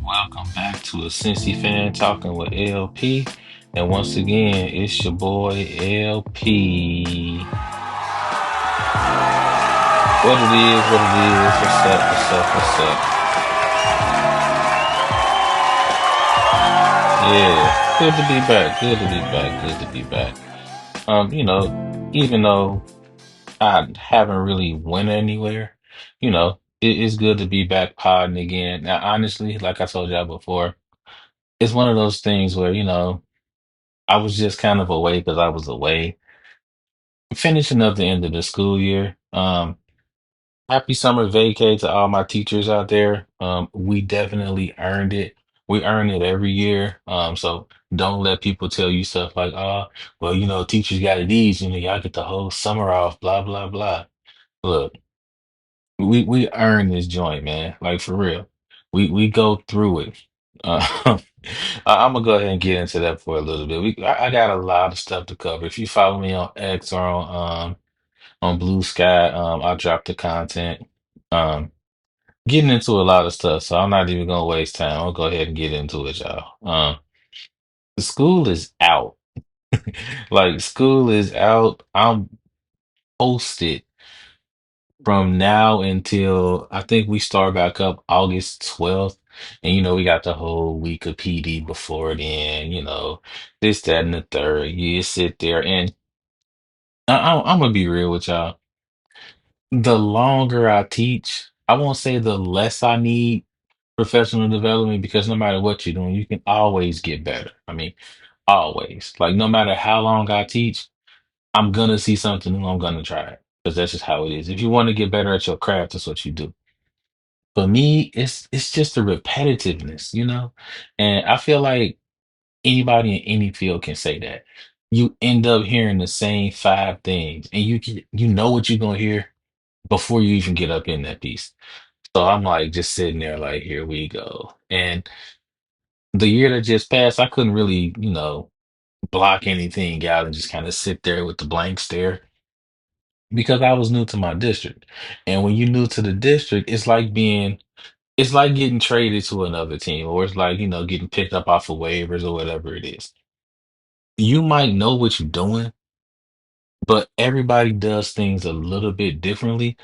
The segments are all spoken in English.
Welcome back to a Cincy fan talking with LP. And once again, it's your boy LP. What it is, what it is. What's up, what's up, what's up? Yeah, good to be back. Good to be back. Good to be back. Um, you know, even though I haven't really went anywhere, it's good to be back podding again. Now, honestly, like I told y'all before, it's one of those things where, I was just kind of away because I was away finishing up the end of the school year. Happy summer vacay to all my teachers out there. We definitely earned it. We earn it every year. So don't let people tell you stuff like, oh, well, teachers got it easy, y'all get the whole summer off, blah, blah, blah. Look, we earn this joint, man. Like for real. We go through it. I'm gonna go ahead and get into that for a little bit. I got a lot of stuff to cover. If you follow me on X or on Blue Sky. I drop the content. Um, Getting into a lot of stuff, so I'm not even gonna waste time. I'll go ahead and get into it, y'all. The school is out. Like school is out. I'm posted from now until I think we start back up August 12th. And we got the whole week of PD before then, this, that, and the third. You sit there and I'm gonna be real with y'all. The longer I teach, I won't say the less I need professional development because no matter what you're doing, you can always get better. I mean, always. Like no matter how long I teach, I'm gonna see something new. I'm gonna try it because that's just how it is. If you want to get better at your craft, that's what you do. For me, it's just the repetitiveness, And I feel like anybody in any field can say that. You end up hearing the same five things, and you know what you're gonna hear before you even get up in that piece. So I'm like just sitting there like, here we go. And the year that just passed, I couldn't really, block anything out and just kind of sit there with the blank stare because I was new to my district. And when you're new to the district, it's like getting traded to another team, or it's like, getting picked up off of waivers or whatever it is. You might know what you're doing, but everybody does things a little bit differently.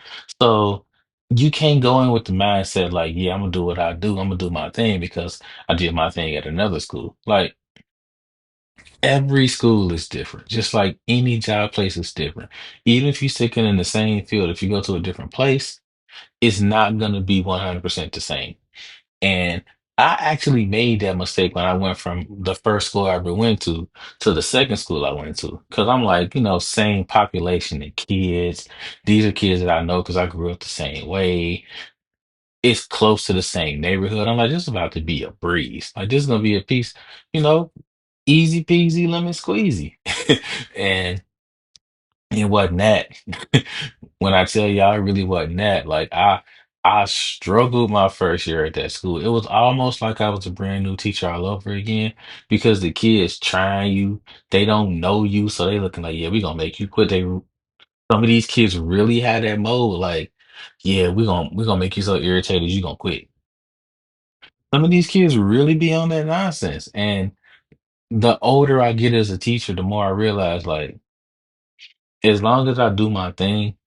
So you can't go in with the mindset like, yeah, I'm gonna do what I do. I'm gonna do my thing because I did my thing at another school. Like every school is different, just like any job place is different. Even if you're sticking in the same field, if you go to a different place, it's not gonna be 100% the same. And I actually made that mistake when I went from the first school I ever went to the second school I went to. Because I'm like, same population of kids. These are kids that I know because I grew up the same way. It's close to the same neighborhood. I'm like, this is about to be a breeze. Like, this is going to be a piece, you know, easy peasy, lemon squeezy. And it wasn't that. When I tell y'all, it really wasn't that. Like I struggled my first year at that school. It was almost like I was a brand new teacher all over again because the kids trying you, they don't know you, so they looking like, yeah, we gonna make you quit. Some of these kids really had that mode, like, yeah, we gonna make you so irritated you gonna quit. Some of these kids really be on that nonsense. And the older I get as a teacher, the more I realize, like, as long as I do my thing,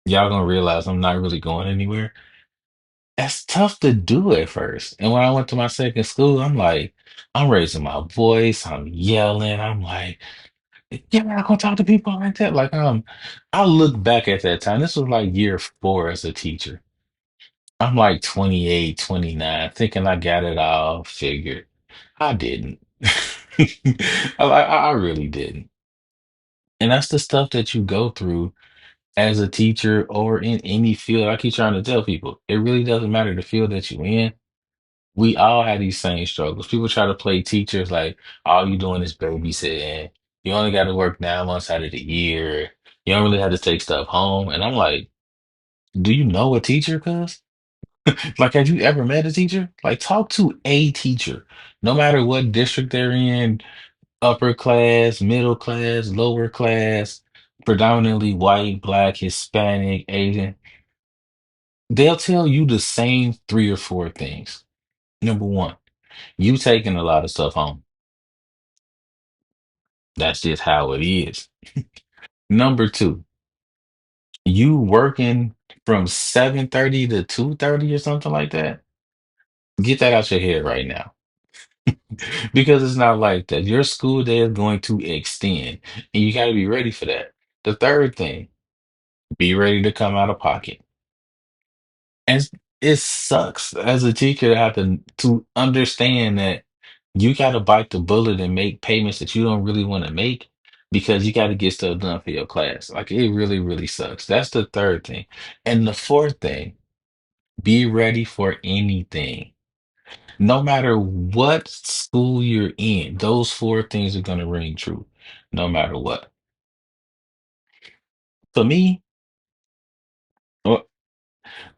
y'all gonna realize I'm not really going anywhere. That's tough to do at first. And when I went to my second school, I'm like, I'm raising my voice, I'm yelling, I'm like, you're not gonna talk to people like that. Like, I look back at that time. This was like year four as a teacher. I'm like 28, 29, thinking I got it all figured. I didn't. I really didn't. And that's the stuff that you go through as a teacher or in any field. I keep trying to tell people, it really doesn't matter the field that you're in. We all have these same struggles. People try to play teachers like all you doing is babysitting. You only got to work 9 months out of the year. You don't really have to take stuff home. And I'm like, do you know a teacher, cuz? Like, have you ever met a teacher? Like, talk to a teacher, no matter what district they're in, upper class, middle class, lower class, predominantly white, black, Hispanic, Asian. They'll tell you the same three or four things. Number one, you taking a lot of stuff home. That's just how it is. Number two, you working from 7:30 to 2:30 or something like that. Get that out your head right now. Because it's not like that. Your school day is going to extend, and you got to be ready for that. The third thing, be ready to come out of pocket. And it sucks as a teacher to have to understand that you got to bite the bullet and make payments that you don't really want to make because you got to get stuff done for your class. Like it really, really sucks. That's the third thing. And the fourth thing, be ready for anything. No matter what school you're in, those four things are going to ring true, no matter what. For me, well,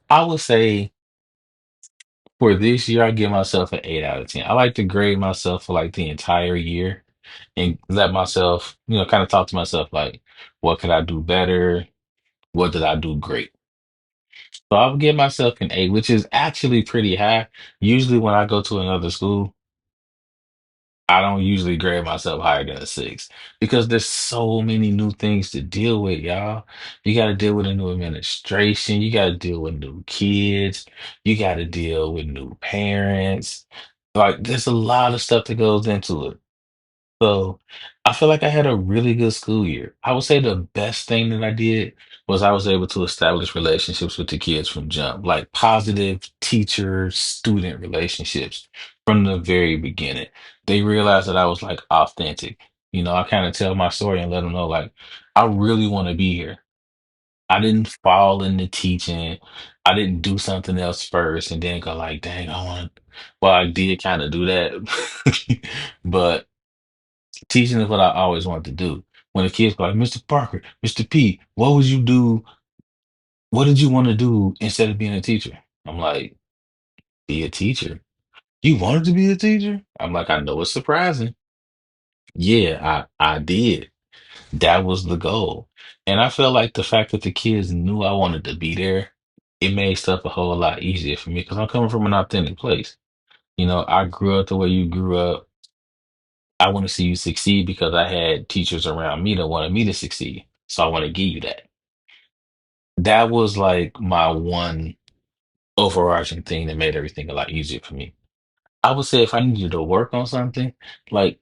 I would say for this year, I give myself an 8 out of 10. I like to grade myself for like the entire year and let myself, kind of talk to myself like, what could I do better? What did I do great? So I would give myself an 8, which is actually pretty high. Usually when I go to another school, I don't usually grade myself higher than a 6 because there's so many new things to deal with, y'all. You got to deal with a new administration, you got to deal with new kids, you got to deal with new parents. Like, there's a lot of stuff that goes into it. So I feel like I had a really good school year. I would say the best thing that I did was I was able to establish relationships with the kids from jump, like positive teacher-student relationships from the very beginning. They realized that I was like authentic. I kind of tell my story and let them know like I really want to be here. I didn't fall into teaching. I didn't do something else first and then go like, dang, I want. Well, I did kind of do that, but teaching is what I always wanted to do. When the kids go like, Mr. Parker, Mr. P, what would you do? What did you want to do instead of being a teacher? I'm like, be a teacher. You wanted to be a teacher? I'm like, I know it's surprising. Yeah, I did. That was the goal. And I felt like the fact that the kids knew I wanted to be there, it made stuff a whole lot easier for me because I'm coming from an authentic place. I grew up the way you grew up. I want to see you succeed because I had teachers around me that wanted me to succeed. So I want to give you that. That was like my one overarching thing that made everything a lot easier for me. I would say if I needed to work on something, like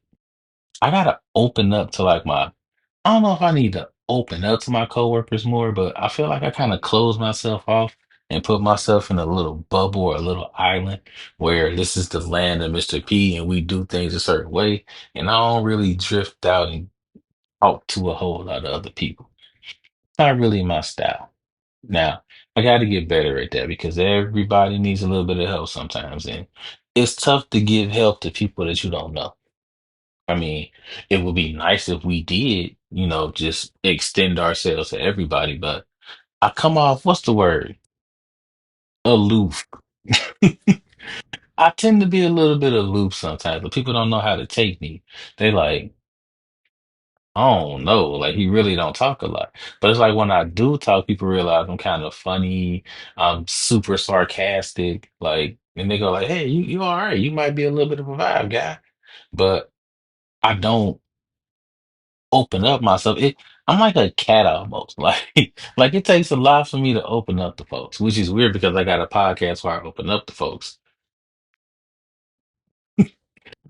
I gotta open up to like I don't know if I need to open up to my coworkers more, but I feel like I kind of close myself off and put myself in a little bubble or a little island where this is the land of Mr. P and we do things a certain way. And I don't really drift out and talk to a whole lot of other people. Not really my style. Now, I got to get better at that because everybody needs a little bit of help sometimes. And it's tough to give help to people that you don't know. I mean, it would be nice if we did, just extend ourselves to everybody, but I come off, what's the word? Aloof. I tend to be a little bit aloof sometimes, but people don't know how to take me. They like, I don't know. Like he really don't talk a lot. But it's like when I do talk, people realize I'm kind of funny. I'm super sarcastic. Like, and they go like, "Hey, you all right? You might be a little bit of a vibe guy." But I don't open up myself. I'm like a cat almost. Like it takes a lot for me to open up to folks, which is weird because I got a podcast where I open up to folks.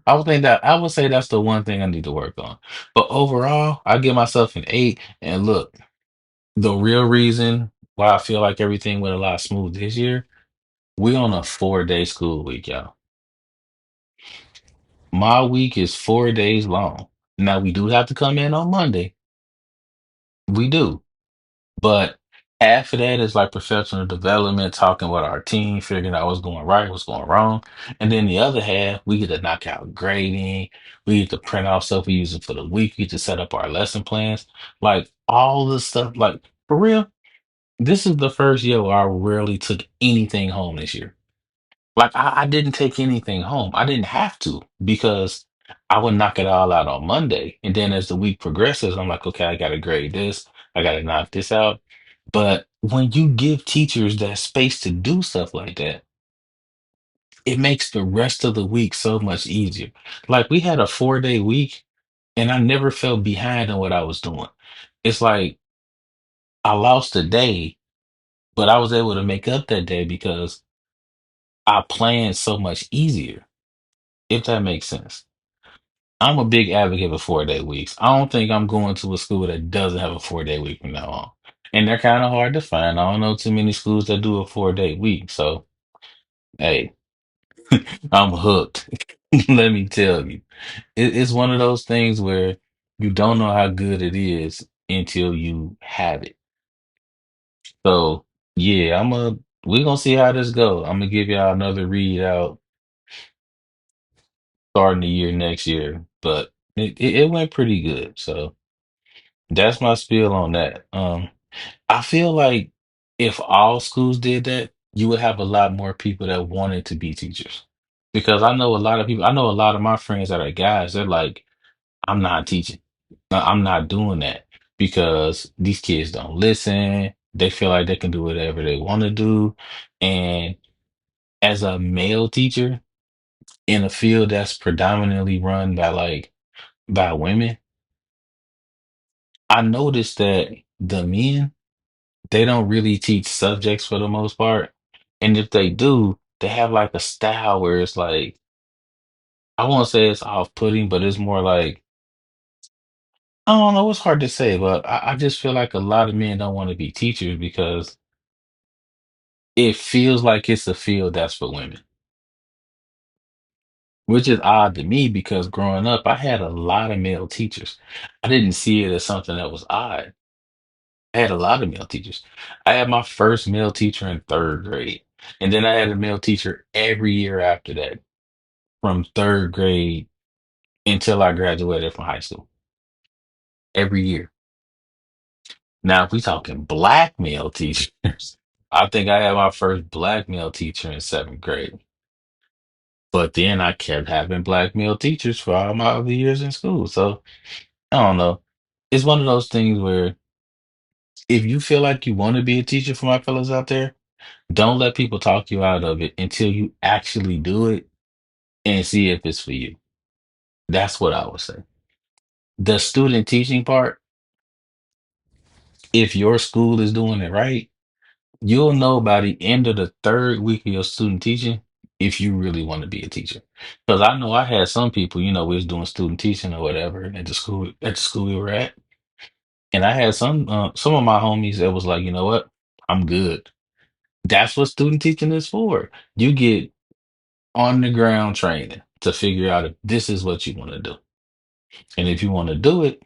I would say that's the one thing I need to work on. But overall, I give myself an 8. And look. The real reason why I feel like everything went a lot smooth this year, we on a 4-day school week, y'all. My week is 4 days long. Now we do have to come in on Monday. We do. But half of that is like professional development, talking with our team, figuring out what's going right, what's going wrong. And then the other half, we get to knock out grading. We get to print out stuff we use it for the week. We get to set up our lesson plans. Like all the stuff, like for real. This is the first year where I rarely took anything home this year. Like I didn't take anything home. I didn't have to because I would knock it all out on Monday. And then as the week progresses, I'm like, okay, I gotta grade this, I gotta knock this out. But when you give teachers that space to do stuff like that, it makes the rest of the week so much easier. Like we had a 4 day week and I never felt behind on what I was doing. It's like I lost a day, but I was able to make up that day because I planned so much easier, if that makes sense. I'm a big advocate for 4 day weeks. I don't think I'm going to a school that doesn't have a 4 day week from now on. And they're kind of hard to find. I don't know too many schools that do a 4 day week. So, hey, I'm hooked. Let me tell you. It's one of those things where you don't know how good it is until you have it. So, yeah, we're gonna see how this go. I'm gonna give y'all another readout starting the year next year, but it went pretty good. So that's my spiel on that. I feel like if all schools did that, you would have a lot more people that wanted to be teachers. Because I know a lot of people, I know a lot of my friends that are guys, they're like, I'm not teaching. I'm not doing that because these kids don't listen. They feel like they can do whatever they want to do. And as a male teacher in a field that's predominantly run by by women, I noticed that the men, they don't really teach subjects for the most part. And if they do, they have like a style where it's like, I won't say it's off-putting, but it's more like, I don't know, it's hard to say, but I just feel like a lot of men don't want to be teachers because it feels like it's a field that's for women, which is odd to me because growing up, I had a lot of male teachers. I didn't see it as something that was odd. I had a lot of male teachers. I had my first male teacher in third grade, and then I had a male teacher every year after that, from third grade until I graduated from high school, every year. Now, if we talking black male teachers, I think I had my first black male teacher in seventh grade. But then I kept having black male teachers for all my other years in school. So I don't know. It's one of those things where if you feel like you want to be a teacher for my fellas out there, don't let people talk you out of it until you actually do it and see if it's for you. That's what I would say. The student teaching part, if your school is doing it right, you'll know by the end of the third week of your student teaching if you really want to be a teacher. Because I know I had some people, we was doing student teaching or whatever at the school we were at, and I had some of my homies that was like, you know what, I'm good. That's what student teaching is for. You get on the ground training to figure out if this is what you want to do, and if you want to do it,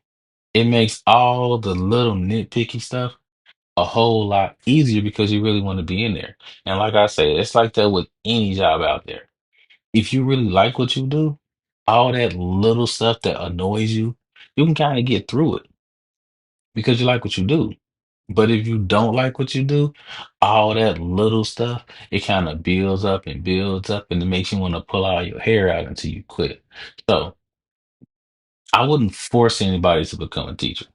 it makes all the little nitpicky stuff a whole lot easier because you really want to be in there. And like I say, it's like that with any job out there. If you really like what you do, all that little stuff that annoys you, you can kind of get through it because you like what you do. But if you don't like what you do, all that little stuff, it kind of builds up, and it makes you want to pull all your hair out until you quit. So I wouldn't force anybody to become a teacher.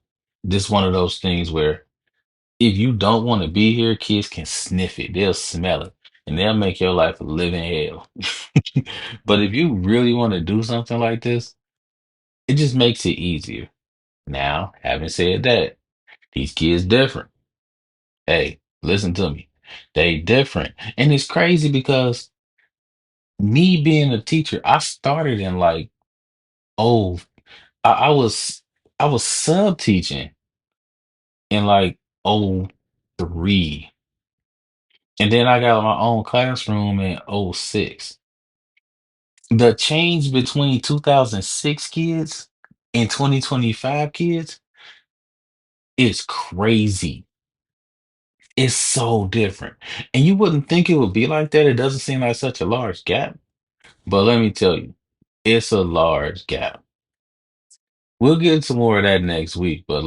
This is one of those things where if you don't want to be here, kids can sniff it. They'll smell it. And they'll make your life a living hell. But if you really want to do something like this, it just makes it easier. Now, having said that, these kids different. Hey, listen to me. They different. And it's crazy because me being a teacher, I started in oh, I was sub teaching in oh 03. And then I got my own classroom in oh 06. The change between 2006 kids and 2025 kids is crazy. It's so different. And you wouldn't think it would be like that. It doesn't seem like such a large gap. But let me tell you, it's a large gap. We'll get into more of that next week, but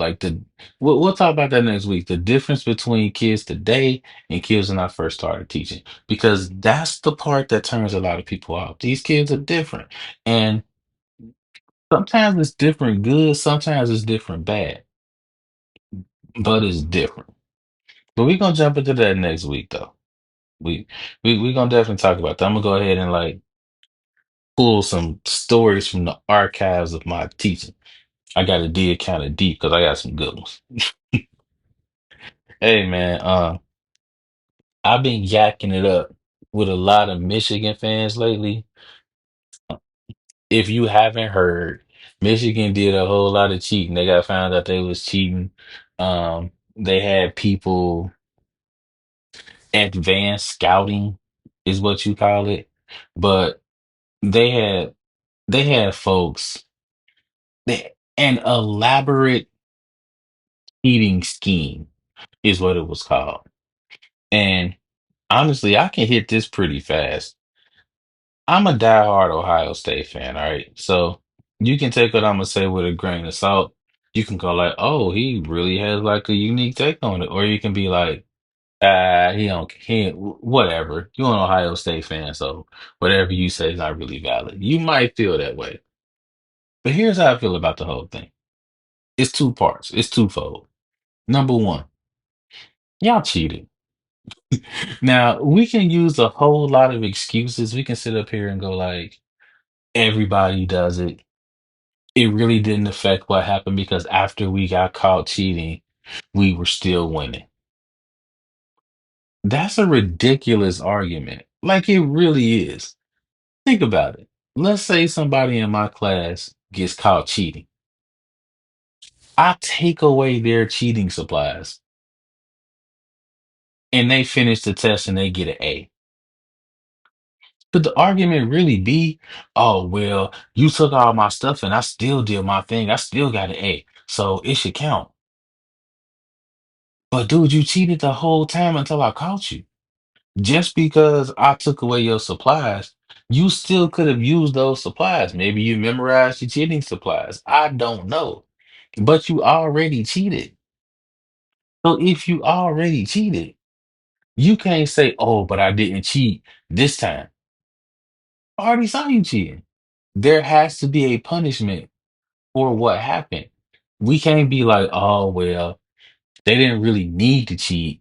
we'll talk about that next week. The difference between kids today and kids when I first started teaching, because that's the part that turns a lot of people off. These kids are different, and sometimes it's different good, sometimes it's different bad, but it's different. But we're gonna jump into that next week, though. We we gonna definitely talk about that. I'm gonna go ahead and like pull some stories from the archives of my teaching. I gotta dig kind of deep because I got some good ones. Hey man, I've been yakking it up with a lot of Michigan fans lately. If you haven't heard, Michigan did a whole lot of cheating. They got found out they was cheating. They had people advanced scouting is what you call it, but they had they had folks an elaborate cheating scheme is what it was called. And honestly, I can hit this pretty fast. I'm a diehard Ohio State fan, all right? So you can take what I'm gonna say with a grain of salt. You can go like, oh, he really has like a unique take on it. Or you can be like, he don't he ain't- whatever. You're an Ohio State fan, so whatever you say is not really valid. You might feel that way. But here's how I feel about the whole thing. It's two parts. It's twofold. Number one, y'all cheated. Now, we can use a whole lot of excuses. We can sit up here and go like, everybody does it. It really didn't affect what happened because after we got caught cheating, we were still winning. That's a ridiculous argument. Like it really is. Think about it. Let's say somebody in my class gets caught cheating. I take away their cheating supplies and they finish the test and they get an A. Could the argument really be, oh, well, you took all my stuff and I still did my thing. I still got an A. So it should count. But dude, you cheated the whole time until I caught you. Just because I took away your supplies, you still could have used those supplies. Maybe you memorized your cheating supplies. I don't know. But you already cheated. So if you already cheated, you can't say, oh, but I didn't cheat this time. I already saw you cheating. There has to be a punishment for what happened. We can't be like, oh, well, they didn't really need to cheat.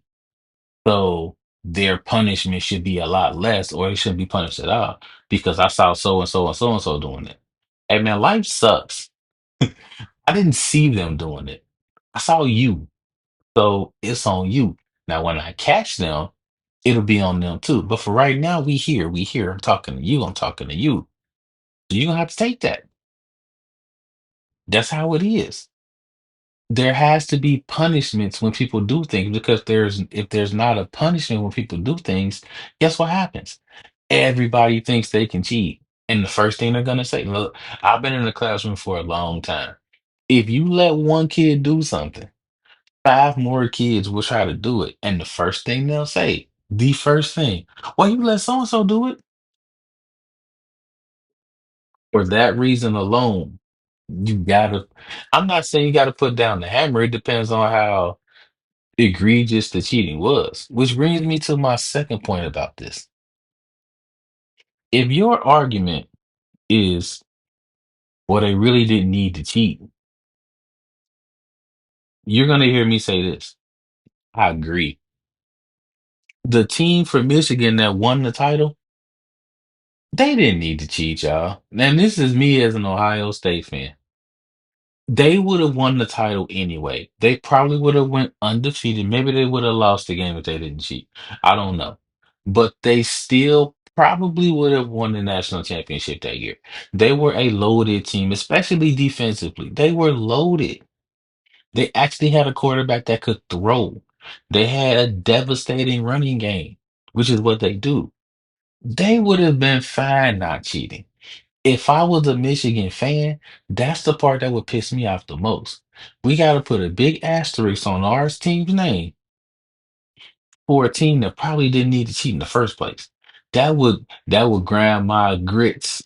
So their punishment should be a lot less, or they shouldn't be punished at all because I saw so and so and so and so doing it. Hey man, life sucks. I didn't see them doing it. I saw you. So it's on you. Now when I catch them, it'll be on them too. But for right now, we here. I'm talking to you, I'm talking to you. So you're gonna have to take that. That's how it is. There has to be punishments when people do things because there's if there's not a punishment when people do things, guess what happens? Everybody thinks they can cheat. And the first thing they're gonna say, look, I've been in the classroom for a long time. If you let one kid do something, five more kids will try to do it. And the first thing they'll say, the first thing, well, you let so and so do it. For that reason alone, you gotta, I'm not saying you gotta put down the hammer. It depends on how egregious the cheating was. Which brings me to my second point about this. If your argument is, well, they really didn't need to cheat, you're going to hear me say this. I agree. The team from Michigan that won the title, they didn't need to cheat, y'all. And this is me as an Ohio State fan. They would have won the title anyway. They probably would have went undefeated. Maybe they would have lost the game if they didn't cheat. I don't know. But they still probably would have won the national championship that year. They were a loaded team, especially defensively. They were loaded. They actually had a quarterback that could throw. They had a devastating running game, which is what they do. They would have been fine not cheating. If I was a Michigan fan, that's the part that would piss me off the most. We got to put a big asterisk on our team's name for a team that probably didn't need to cheat in the first place. That would grind my grits.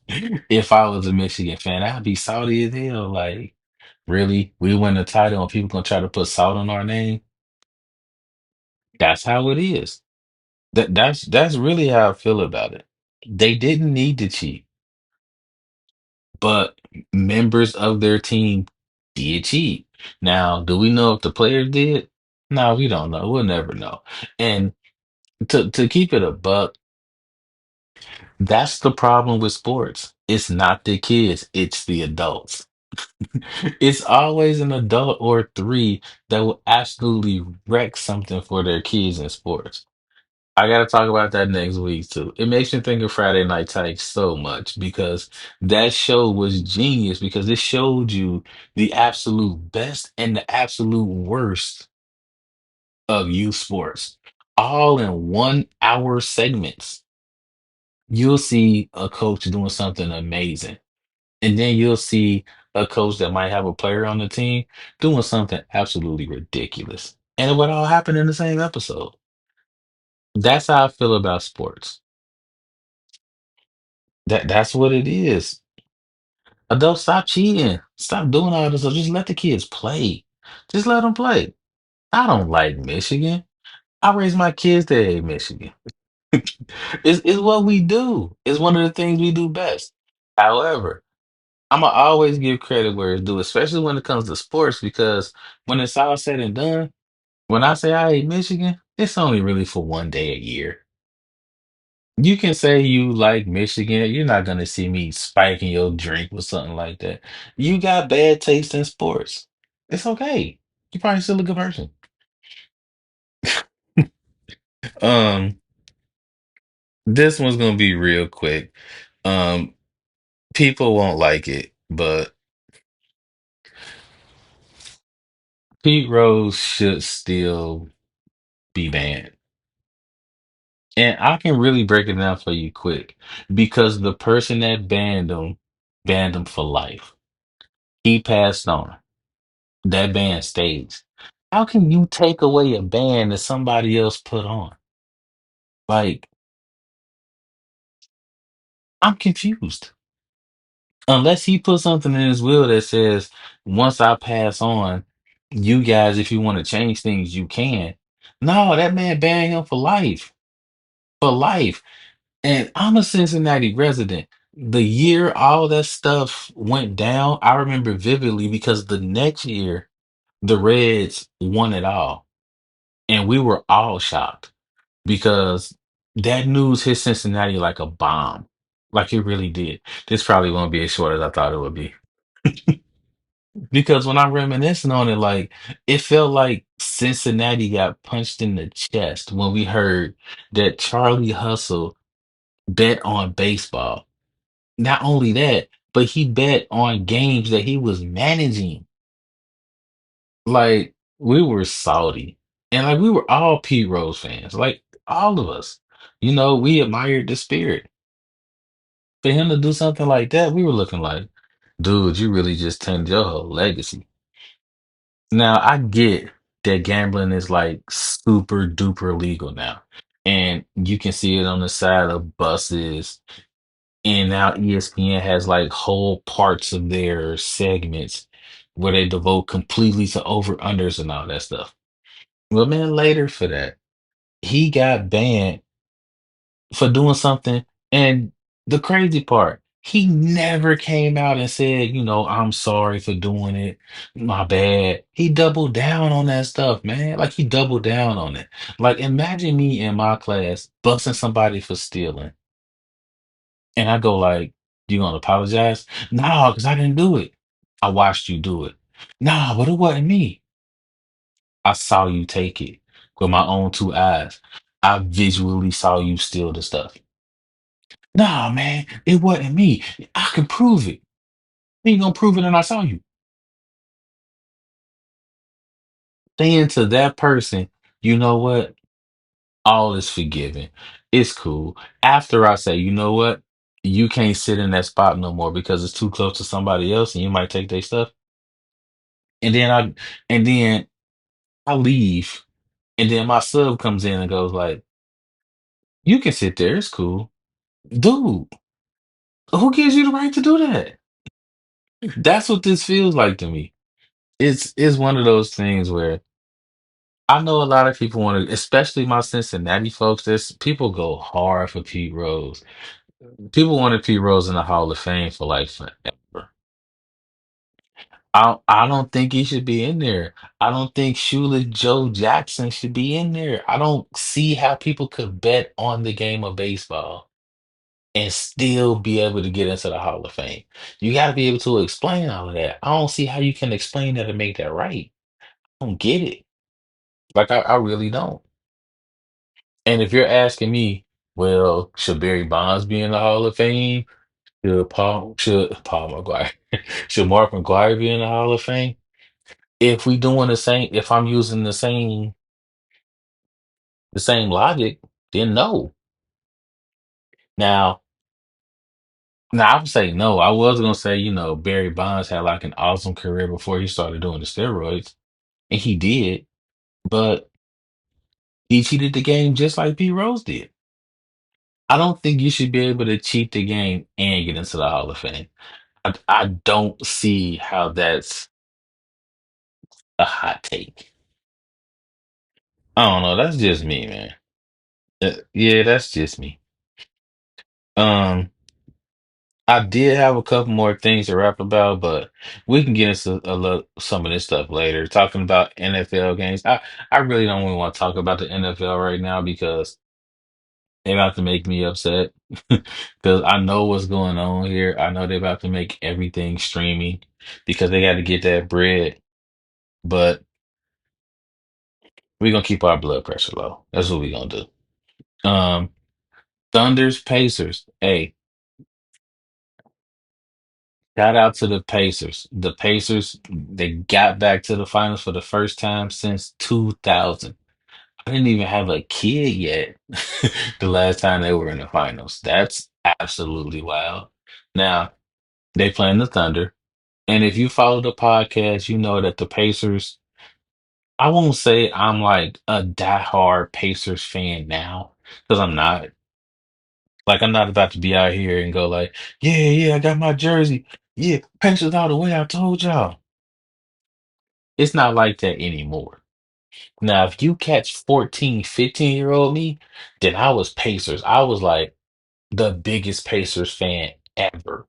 If I was a Michigan fan, I'd be salty as hell. Like, really? We win the title and people gonna try to put salt on our name? That's how it is. That's really how I feel about it. They didn't need to cheat, but members of their team did cheat. Now, do we know if the players did? No, we don't know. We'll never know. And To keep it a buck, that's the problem with sports. It's not the kids, it's the adults. It's always an adult or three that will absolutely wreck something for their kids in sports. I gotta talk about that next week too. It makes me think of Friday Night Tights so much because that show was genius because it showed you the absolute best and the absolute worst of youth sports, all in 1 hour segments. You'll see a coach doing something amazing, and then you'll see a coach that might have a player on the team doing something absolutely ridiculous. And it would all happen in the same episode. That's how I feel about sports. That's what it is. Adults, stop cheating. Stop doing all this stuff. Just let the kids play. Just let them play. I don't like Michigan. I raised my kids to hate Michigan. It's what we do. It's one of the things we do best. However, I'm gonna always give credit where it's due, especially when it comes to sports, because when it's all said and done, when I say I hate Michigan, it's only really for 1 day a year. You can say you like Michigan. You're not gonna see me spiking your drink with something like that. You got bad taste in sports. It's okay. You're probably still a good person. Um, this one's gonna be real quick. Um, people won't like it, but Pete Rose should still be banned. And I can really break it down for you quick because the person that banned him for life. He passed on. That ban stays. How can you take away a ban that somebody else put on? Like, I'm confused. Unless he put something in his will that says, once I pass on, you guys, if you want to change things, you can. No, that man banned him for life. For life. And I'm a Cincinnati resident. The year all that stuff went down, I remember vividly because the next year the Reds won it all. And we were all shocked because that news hit Cincinnati like a bomb. Like it really did. This probably won't be as short as I thought it would be. Because when I'm reminiscing on it, like it felt like Cincinnati got punched in the chest when we heard that Charlie Hustle bet on baseball. Not only that, but he bet on games that he was managing. Like we were salty. And like we were all Pete Rose fans. Like all of us. You know, we admired the spirit. For him to do something like that, we were looking like, dude, you really just tainted your whole legacy. Now I get that gambling is like super duper legal now. And you can see it on the side of buses. And now ESPN has like whole parts of their segments where they devote completely to over unders and all that stuff. Well, man, later for that, he got banned for doing something. And the crazy part, he never came out and said, I'm sorry for doing it. My bad. He doubled down on that stuff, man. Like he doubled down on it. Like imagine me in my class busting somebody for stealing. And I go like, you gonna apologize? No, because I didn't do it. I watched you do it. Nah, but it wasn't me. I saw you take it with my own 2 eyes. I visually saw you steal the stuff. Nah, man, it wasn't me. I can prove it. You gonna prove it and I saw you. Saying to that person, you know what? All is forgiven. It's cool. After I say, you know what? You can't sit in that spot no more because it's too close to somebody else and you might take their stuff. And then I leave. And then my sub comes in and goes like, you can sit there, it's cool. Dude, who gives you the right to do that? That's what this feels like to me. It's one of those things where I know a lot of people want to, especially my Cincinnati folks. There's people go hard for Pete Rose. People wanted Pete Rose in the Hall of Fame for like forever. I don't think he should be in there. I don't think Shula Joe Jackson should be in there. I don't see how people could bet on the game of baseball and still be able to get into the Hall of Fame. You got to be able to explain all of that. I don't see how you can explain that and make that right. I don't get it. Like I really don't. And if you're asking me, well, should Barry Bonds be in the Hall of Fame? Should Paul McGuire should Mark McGuire be in the Hall of Fame? If we doing the same, if I'm using the same logic, then no. Now, now I would say no. I was gonna say, Barry Bonds had like an awesome career before he started doing the steroids, and he did, but he cheated the game just like Pete Rose did. I don't think you should be able to cheat the game and get into the Hall of Fame. I don't see how that's a hot take. I don't know. That's just me, man. Yeah, that's just me. Um, I did have a couple more things to rap about, but we can get into some of this stuff later. Talking about NFL games, I really don't even want to talk about the NFL right now because they're about to make me upset. Because I know what's going on here. I know they're about to make everything streaming because they got to get that bread. But we're gonna keep our blood pressure low. That's what we're gonna do. Thunder's Pacers. Hey, shout out to the Pacers. The Pacers, they got back to the finals for the first time since 2000. I didn't even have a kid yet the last time they were in the finals. That's absolutely wild. Now, they playing the Thunder. And if you follow the podcast, you know that the Pacers, I won't say I'm like a diehard Pacers fan now, because I'm not. Like, I'm not about to be out here and go like, yeah, yeah, I got my jersey. Yeah, Pacers all the way. I told y'all. It's not like that anymore. Now, if you catch 14, 15-year-old me, then I was Pacers. I was like the biggest Pacers fan ever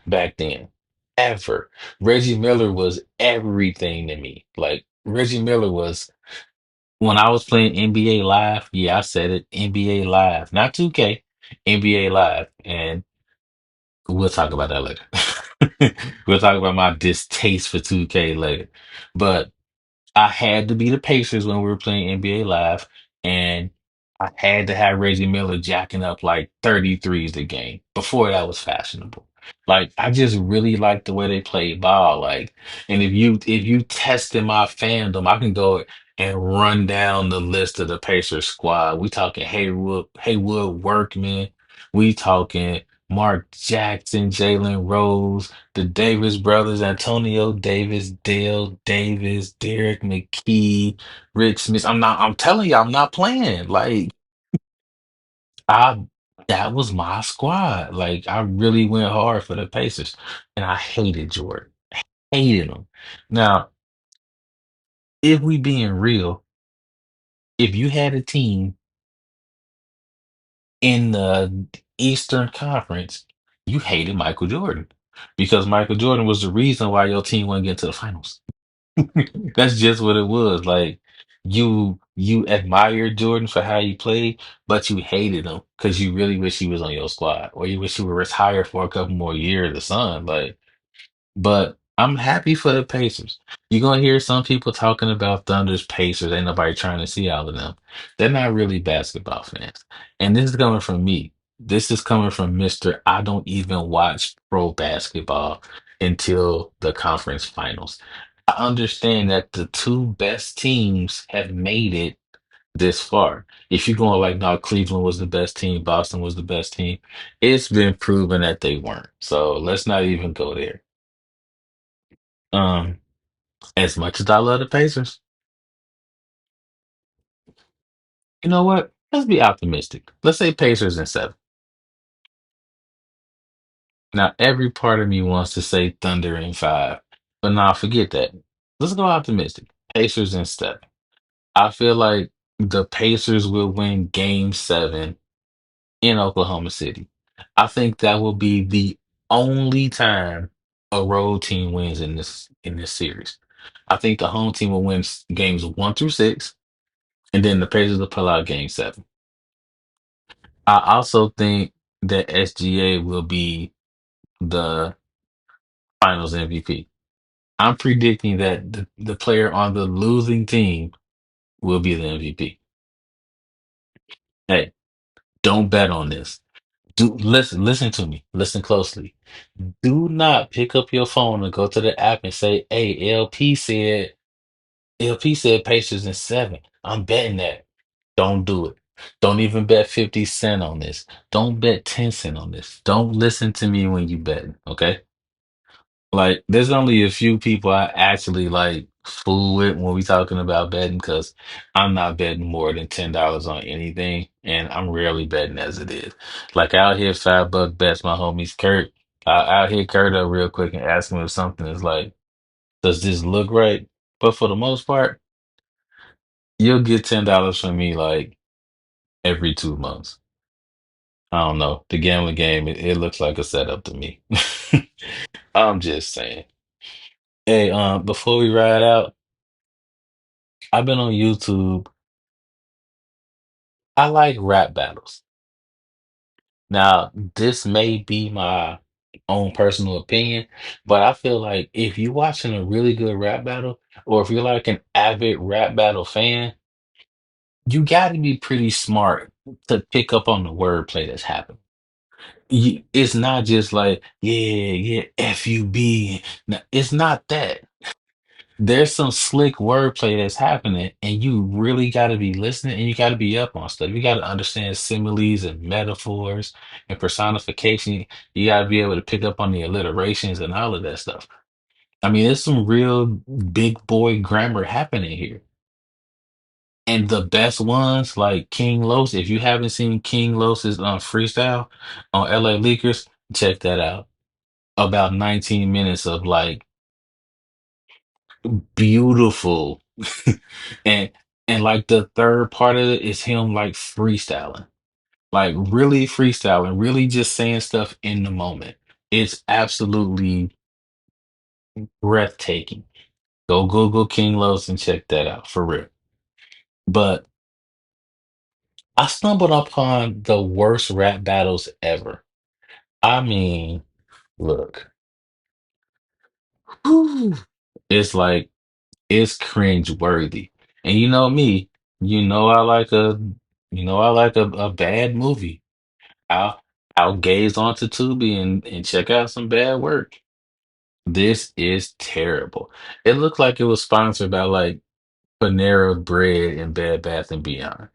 back then. Ever. Reggie Miller was everything to me. Like, Reggie Miller was, when I was playing NBA Live, yeah, I said it, NBA Live, not 2K, NBA Live. And we'll talk about that later. We'll talk about my distaste for 2K later. But I had to be the Pacers when we were playing NBA Live, and I had to have Reggie Miller jacking up like 33s a game. Before that was fashionable. Like I just really like the way they played ball. Like, and if you tested my fandom, I can go and run down the list of the Pacers squad. We talking Haywood Workman. We talking Mark Jackson, Jalen Rose, the Davis brothers, Antonio Davis, Dale Davis, Derek McKee, Rick Smith. I'm telling you, I'm not playing. Like I that was my squad. Like I really went hard for the Pacers. And I hated Jordan. Hated him. Now, if we being real, if you had a team in the Eastern Conference, you hated Michael Jordan. Because Michael Jordan was the reason why your team wouldn't get to the finals. That's just what it was. Like you admired Jordan for how he played, but you hated him because you really wish he was on your squad, or you wish he would retire for a couple more years or something. Like, but I'm happy for the Pacers. You're gonna hear some people talking about Thunder's Pacers. Ain't nobody trying to see all of them. They're not really basketball fans. And this is coming from me. This is coming from Mr. I don't even watch pro basketball until the conference finals. I understand that the two best teams have made it this far. If you're going like, no, Cleveland was the best team, Boston was the best team, it's been proven that they weren't. So let's not even go there. Um, as much as I love the Pacers, you know what? Let's be optimistic. Let's say Pacers in seven. Now, every part of me wants to say Thunder in five, but nah, forget that. Let's go optimistic. Pacers in seven. I feel like the Pacers will win game seven in Oklahoma City. I think that will be the only time a road team wins in this series. I think the home team will win games 1 through 6, and then the Pacers will pull out game 7. I also think that SGA will be the Finals MVP. I'm predicting that the player on the losing team will be the MVP. Hey, don't bet on this. Listen to me. Listen closely. Do not pick up your phone and go to the app and say, "Hey, LP said Pacers in 7. I'm betting that." Don't do it. Don't even bet 50 cent on this. Don't bet 10 cent on this. Don't listen to me when you bet, okay? Like, there's only a few people I actually like fool with when we talking about betting because I'm not betting more than $10 on anything, and I'm rarely betting as it is. Like, I'll hit $5 bets, my homies Kurt. I'll hit Kurt up real quick and ask him if something is like, does this look right? But for the most part, you'll get $10 from me like every 2 months. I don't know. The gambling game, it looks like a setup to me. I'm just saying. Hey, before we ride out, I've been on YouTube. I like rap battles. Now, this may be my own personal opinion, but I feel like if you're watching a really good rap battle, or if you're like an avid rap battle fan, you got to be pretty smart to pick up on the wordplay that's happening. It's not just like, yeah, yeah, FUB. No, it's not that. There's some slick wordplay that's happening, and you really got to be listening and you got to be up on stuff. You got to understand similes and metaphors and personification. You got to be able to pick up on the alliterations and all of that stuff. I mean, there's some real big boy grammar happening here. And the best ones, like King Los, if you haven't seen King Los's freestyle on LA Leakers, check that out. About 19 minutes of like beautiful and like the third part of it is him like freestyling, like really freestyling, really just saying stuff in the moment. It's absolutely breathtaking. Go Google King Los and check that out for real. But I stumbled upon the worst rap battles ever. I mean, look, whew, it's like it's cringe worthy. And you know me, you know I like a a bad movie. I'll I'll gaze onto Tubi and check out some bad work. This is terrible. It looked like it was sponsored by like Panera Bread and Bed Bath and Beyond.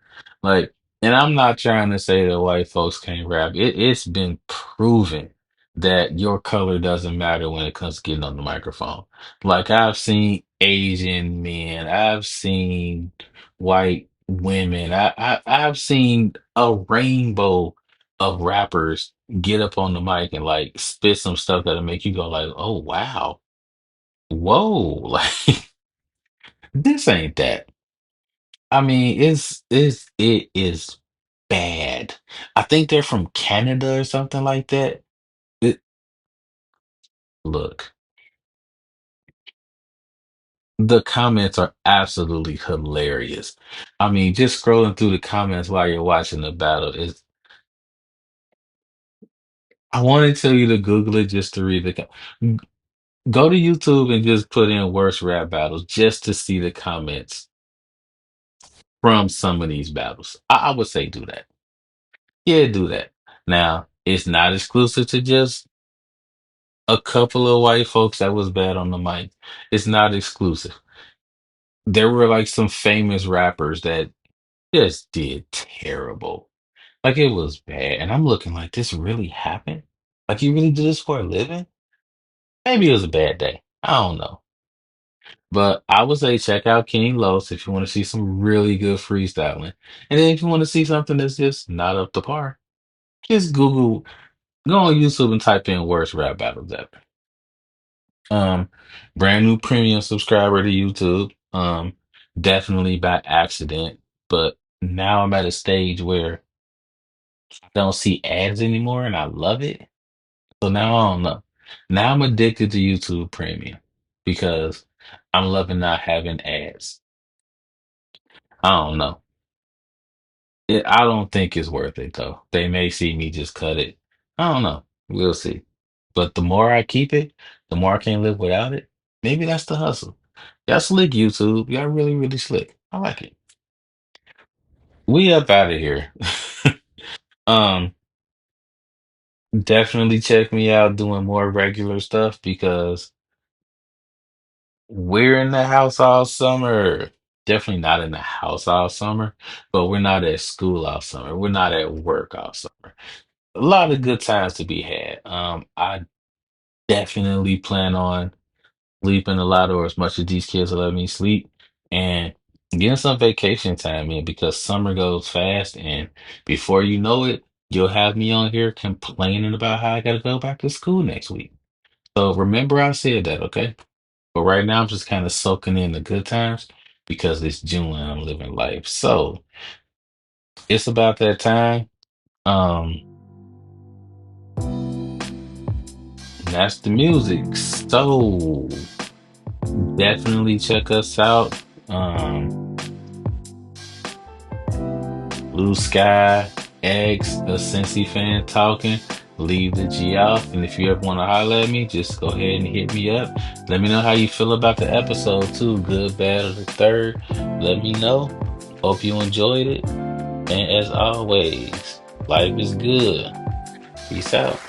Like, and I'm not trying to say that white folks can't rap. It's been proven that your color doesn't matter when it comes to getting on the microphone. Like, I've seen Asian men, I've seen white women, I've seen a rainbow of rappers get up on the mic and like spit some stuff that'll make you go like, oh wow, whoa, like this ain't that. I mean, it is bad. I think they're from Canada or something like that. It, look, the comments are absolutely hilarious. I mean, just scrolling through the comments while you're watching the battle is. I want to tell you to Google it just to read go to YouTube and just put in worst rap battles just to see the comments from some of these battles. I would say do that. Yeah, do that. Now, it's not exclusive to just a couple of white folks that was bad on the mic. It's not exclusive. There were like some famous rappers that just did terrible. Like it was bad. And I'm looking like this really happened? Like you really do this for a living? Maybe it was a bad day. I don't know. But I would say check out King Los if you want to see some really good freestyling. And then if you want to see something that's just not up to par, just go on YouTube and type in worst rap battles ever. Um, Brand new premium subscriber to YouTube. Definitely by accident, but now I'm at a stage where I don't see ads anymore, and I love it. So now I don't know. Now I'm addicted to YouTube Premium because I'm loving not having ads. I don't know. I don't think it's worth it though. They may see me just cut it. I don't know. We'll see. But the more I keep it, the more I can't live without it. Maybe that's the hustle. Y'all slick, YouTube. Y'all really, really slick. I like it. We up out of here. Um, Definitely check me out doing more regular stuff because we're in the house all summer. Definitely not in the house all summer, but we're not at school all summer. We're not at work all summer. A lot of good times to be had. I definitely plan on sleeping a lot or as much as these kids will let me sleep and getting some vacation time in because summer goes fast and before you know it, you'll have me on here complaining about how I gotta go back to school next week. So remember I said that, okay? But right now I'm just kind of soaking in the good times because it's June and I'm living life. So it's about that time. Um, that's the music. So definitely check us out. Blue Sky, Eggs, a Cincy fan talking. Leave the G off. And if you ever want to holler at me, just go ahead and hit me up. Let me know how you feel about the episode too. Good, bad, or the third. Let me know. Hope you enjoyed it. And as always, life is good. Peace out.